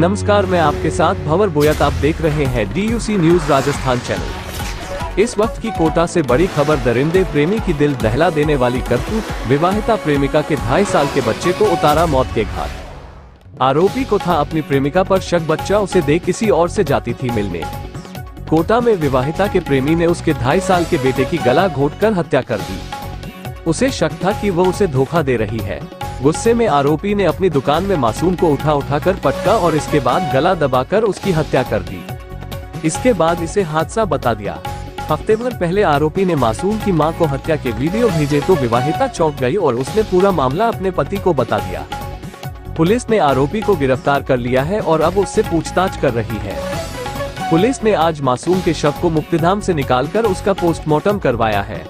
नमस्कार, मैं आपके साथ भंवर बोयत। आप देख रहे हैं DUC न्यूज राजस्थान चैनल। इस वक्त की कोटा से बड़ी खबर। दरिंदे प्रेमी की दिल दहला देने वाली करतूत। विवाहिता प्रेमिका के 2.5 साल के बच्चे को उतारा मौत के घाट। आरोपी को था अपनी प्रेमिका पर शक। बच्चा उसे देख किसी और से जाती थी मिलने। कोटा में विवाहिता के प्रेमी ने उसके 2.5 साल के बेटे की गला घोंटकर हत्या कर दी। उसे शक था कि वो उसे धोखा दे रही है। गुस्से में आरोपी ने अपनी दुकान में मासूम को उठाकर पटका और इसके बाद गला दबाकर उसकी हत्या कर दी। इसके बाद इसे हादसा बता दिया। हफ्ते भर पहले आरोपी ने मासूम की मां को हत्या के वीडियो भेजे तो विवाहिता चौंक गई और उसने पूरा मामला अपने पति को बता दिया। पुलिस ने आरोपी को गिरफ्तार कर लिया है और अब उससे पूछताछ कर रही है। पुलिस ने आज मासूम के शव को मुक्तिधाम से निकालकर उसका पोस्टमार्टम करवाया है।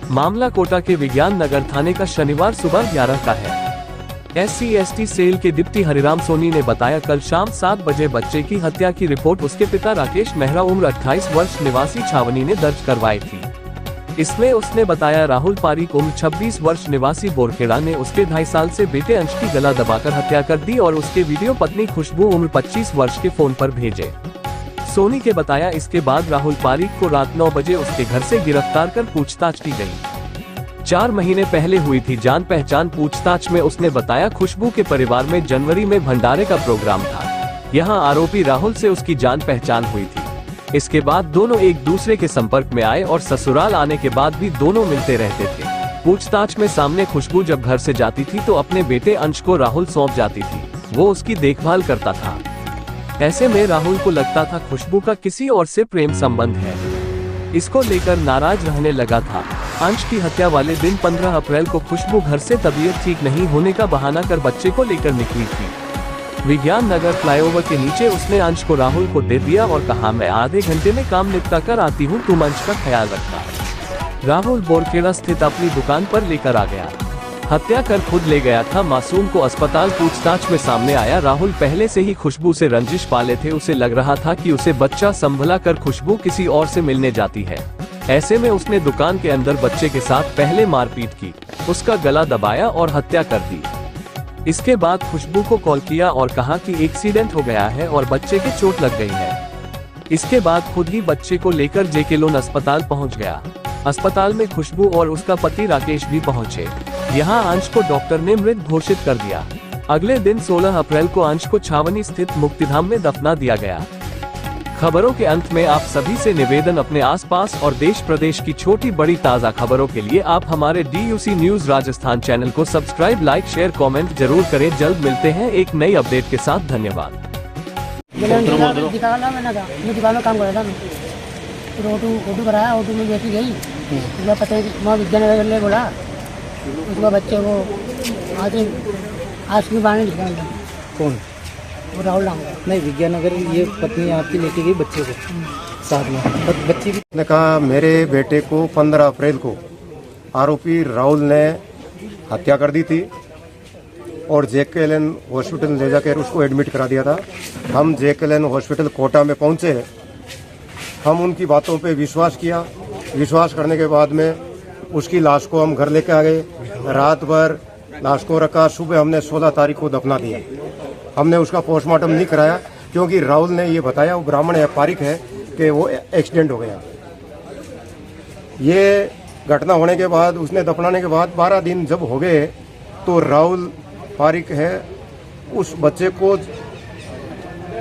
मामला कोटा के विज्ञान नगर थाने का शनिवार सुबह 11 का है। SC/ST सेल के डिप्टी हरिराम सोनी ने बताया, कल शाम 7 बजे बच्चे की हत्या की रिपोर्ट उसके पिता राकेश मेहरा उम्र 28 वर्ष निवासी छावनी ने दर्ज करवाई थी। इसमें उसने बताया, राहुल पारीक उम्र 26 वर्ष निवासी बोरखेड़ा ने उसके 2.5 साल से बेटे अंश की गला दबाकर हत्या कर दी और उसके वीडियो पत्नी खुशबू उम्र 25 वर्ष के फोन पर भेजे। सोनी के बताया, इसके बाद राहुल पारीक को रात 9 बजे उसके घर से गिरफ्तार कर पूछताछ की गई। 4 महीने पहले हुई थी जान पहचान। पूछताछ में उसने बताया, खुशबू के परिवार में जनवरी में भंडारे का प्रोग्राम था। यहां आरोपी राहुल से उसकी जान पहचान हुई थी। इसके बाद दोनों एक दूसरे के संपर्क में आए और ससुराल आने के बाद भी दोनों मिलते रहते थे। पूछताछ में सामने खुशबू जब घर से जाती थी तो अपने बेटे अंश को राहुल सौंप जाती थी। वो उसकी देखभाल करता था। ऐसे में राहुल को लगता था खुशबू का किसी और से प्रेम संबंध है। इसको लेकर नाराज रहने लगा था। अंश की हत्या वाले दिन 15 अप्रैल को खुशबू घर से तबीयत ठीक नहीं होने का बहाना कर बच्चे को लेकर निकली थी। विज्ञान नगर फ्लाईओवर के नीचे उसने अंश को राहुल को दे दिया और कहा, मैं आधे घंटे में काम निपटा कर आती हूँ, तुम अंश का ख्याल रखना। राहुल बोरखेड़ा स्थित अपनी दुकान पर लेकर आ गया। हत्या कर खुद ले गया था मासूम को अस्पताल। पूछताछ में सामने आया, राहुल पहले से ही खुशबू से रंजिश पाले थे। उसे लग रहा था कि उसे बच्चा संभला कर खुशबू किसी और से मिलने जाती है। ऐसे में उसने दुकान के अंदर बच्चे के साथ पहले मारपीट की, उसका गला दबाया और हत्या कर दी। इसके बाद खुशबू को कॉल किया और कहा कि एक्सीडेंट हो गया है और बच्चे के चोट लग गई है। इसके बाद खुद ही बच्चे को लेकर JK लोन अस्पताल पहुंच गया। अस्पताल में खुशबू और उसका पति राकेश भी पहुंचे। यहां अंश को डॉक्टर ने मृत घोषित कर दिया। अगले दिन 16 अप्रैल को अंश को छावनी स्थित मुक्तिधाम में दफना दिया गया। खबरों के अंत में आप सभी से निवेदन, अपने आसपास और देश प्रदेश की छोटी बड़ी ताज़ा खबरों के लिए आप हमारे DUC न्यूज राजस्थान चैनल को सब्सक्राइब, लाइक, शेयर, कमेंट जरूर करें। जल्द मिलते हैं एक नई अपडेट के साथ। धन्यवाद। दुकान में काम कर रहा था मैं। ऑटो कराया, ऑटो में बैठी गई। उसका पता है विज्ञान नगर बोला, उसका बच्चे को आज की बाहर निकाल। कौन? वो राहुल नाम। नहीं, विज्ञान नगर ये पत्नी आपकी लेके गई बच्चे को साथ में। बच्चे भी ने कहा, मेरे बेटे को 15 अप्रैल को आरोपी राहुल ने हत्या कर दी थी और JK लोन हॉस्पिटल ले जाकर उसको एडमिट करा दिया था। हम JK लोन हॉस्पिटल कोटा में पहुंचे। हम उनकी बातों पे विश्वास किया। विश्वास करने के बाद में उसकी लाश को हम घर लेके आ गए। रात भर लाश को रखा। सुबह हमने 16 तारीख को दफना दिया। हमने उसका पोस्टमार्टम नहीं कराया क्योंकि राहुल ने ये बताया, वो ब्राह्मण है, पारिक है, कि वो एक्सीडेंट हो गया। ये घटना होने के बाद उसने दफनाने के बाद 12 दिन जब हो गए तो राहुल पारिक है उस बच्चे को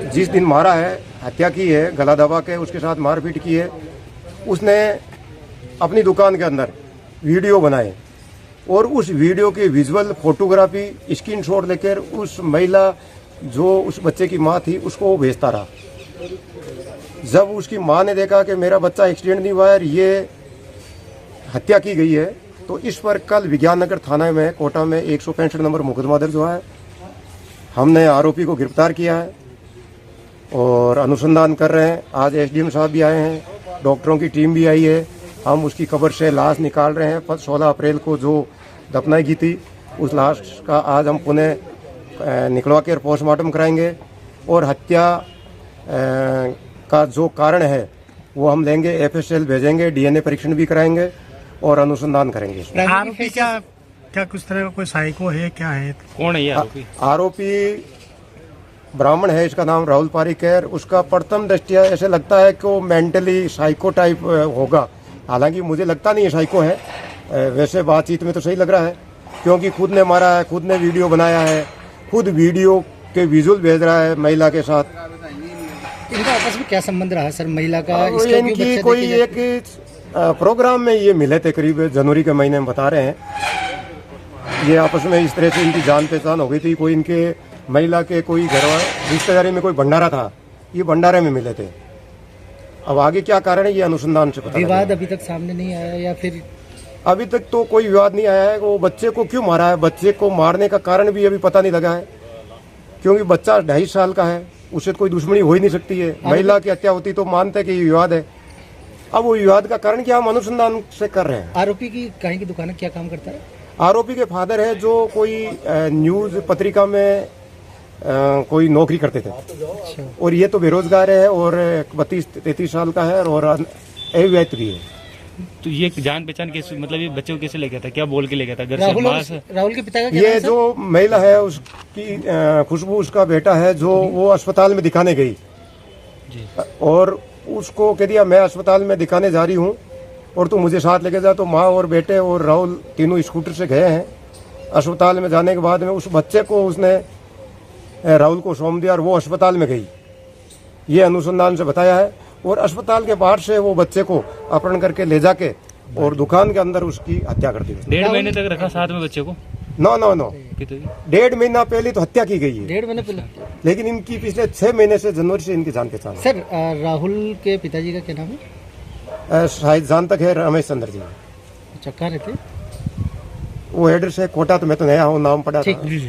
जिस दिन मारा है, हत्या की है, गला दबा के उसके साथ मारपीट की है, उसने अपनी दुकान के अंदर वीडियो बनाए और उस वीडियो की विजुअल फोटोग्राफी स्क्रीनशॉट लेकर उस महिला जो उस बच्चे की मां थी उसको वो भेजता रहा। जब उसकी मां ने देखा कि मेरा बच्चा एक्सीडेंट नहीं हुआ है, ये हत्या की गई है, तो इस पर कल विज्ञान नगर थाना में कोटा में 165 नंबर मुकदमा दर्ज हुआ है। हमने आरोपी को गिरफ्तार किया है और अनुसंधान कर रहे हैं। आज SDM साहब भी आए हैं, डॉक्टरों की टीम भी आई है। हम उसकी कब्र से लाश निकाल रहे हैं। 16 अप्रैल को जो दफनाई की थी उस लाश का आज हम पुनः निकलवा कर पोस्टमार्टम कराएंगे और हत्या का जो कारण है वो हम लेंगे, FSL भेजेंगे, DNA परीक्षण भी कराएंगे और अनुसंधान करेंगे। आरोपी क्या कुछ तरह का कोई साइको है, क्या है, कौन है ये आरोपी? आरोपी ब्राह्मण है, इसका नाम राहुल पारिक है। उसका प्रथम दृष्टिया ऐसे लगता है कि वो मेंटली साइको टाइप होगा, हालांकि मुझे लगता नहीं है साइको है। वैसे बातचीत में तो सही लग रहा है, क्योंकि खुद ने मारा है, खुद ने वीडियो बनाया है, खुद वीडियो के विजुअल भेज रहा है महिला के साथ। इनका आपस में क्या संबंध रहा सर महिला का? इसका क्यों इनकी बच्चा कोई देखे एक प्रोग्राम में ये मिले थे, करीब जनवरी के महीने में बता रहे हैं। ये आपस में इस तरह से इनकी जान पहचान हो गई थी। कोई इनके महिला के कोई घर रिश्तेदारी में कोई भंडारा था, ये भंडारे में मिले थे। अब आगे क्या कारण है ये अनुसंधान से पता विवाद लगेगा। अभी तक सामने नहीं आया या फिर अभी तक तो कोई विवाद नहीं आया है। वो बच्चे को क्यों मारा है, बच्चे को मारने का कारण भी अभी पता नहीं लगा है, क्योंकि बच्चा 2.5 साल का है, उससे कोई दुश्मनी हो ही नहीं सकती है। महिला की हत्या होती तो मानते हैं कि ये विवाद है। अब वो विवाद का कारण क्या हम अनुसंधान से कर रहे हैं। आरोपी की कहीं की दुकान है, क्या काम करता है? आरोपी के फादर है जो कोई न्यूज पत्रिका में कोई नौकरी करते थे, और ये तो बेरोजगार है और 32-33 साल का है और अविवाहित भी है। तो ये जान पहचान कैसे, मतलब ये बच्चे को कैसे ले गया था, क्या बोल के ले गया था घर से? राहुल के पिता का क्या ये नाम है, जो महिला है उसकी खुशबू उसका बेटा है, जो वो अस्पताल में दिखाने गई और उसको कह दिया मैं अस्पताल में दिखाने जा रही हूँ और तू मुझे साथ लेके जा। तो माँ और बेटे और राहुल तीनों स्कूटर से गए हैं। अस्पताल में जाने के बाद में उस बच्चे को उसने राहुल को सौंप दिया और वो अस्पताल में गई। ये अनुसंधान से बताया है। और अस्पताल के बाहर से वो बच्चे को अपहरण करके ले जाके और दुकान के अंदर उसकी हत्या कर दी। 1.5 महीने तक रखा साथ में बच्चे को? नो 1.5 महीना पहले तो हत्या की गई है, 1.5 महीने पहले। लेकिन इनकी पिछले 6 महीने से जनवरी से इनकी जान पहचान है। सर राहुल के पिताजी का क्या नाम है? शायद जान तक है रमेश चंद्र जी। अच्छा, कहाँ रहते? वो एड्रेस है कोटा, तो मैं तो नया हूँ, नाम पड़ा था। ठीक जी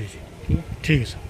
ठीक है सर।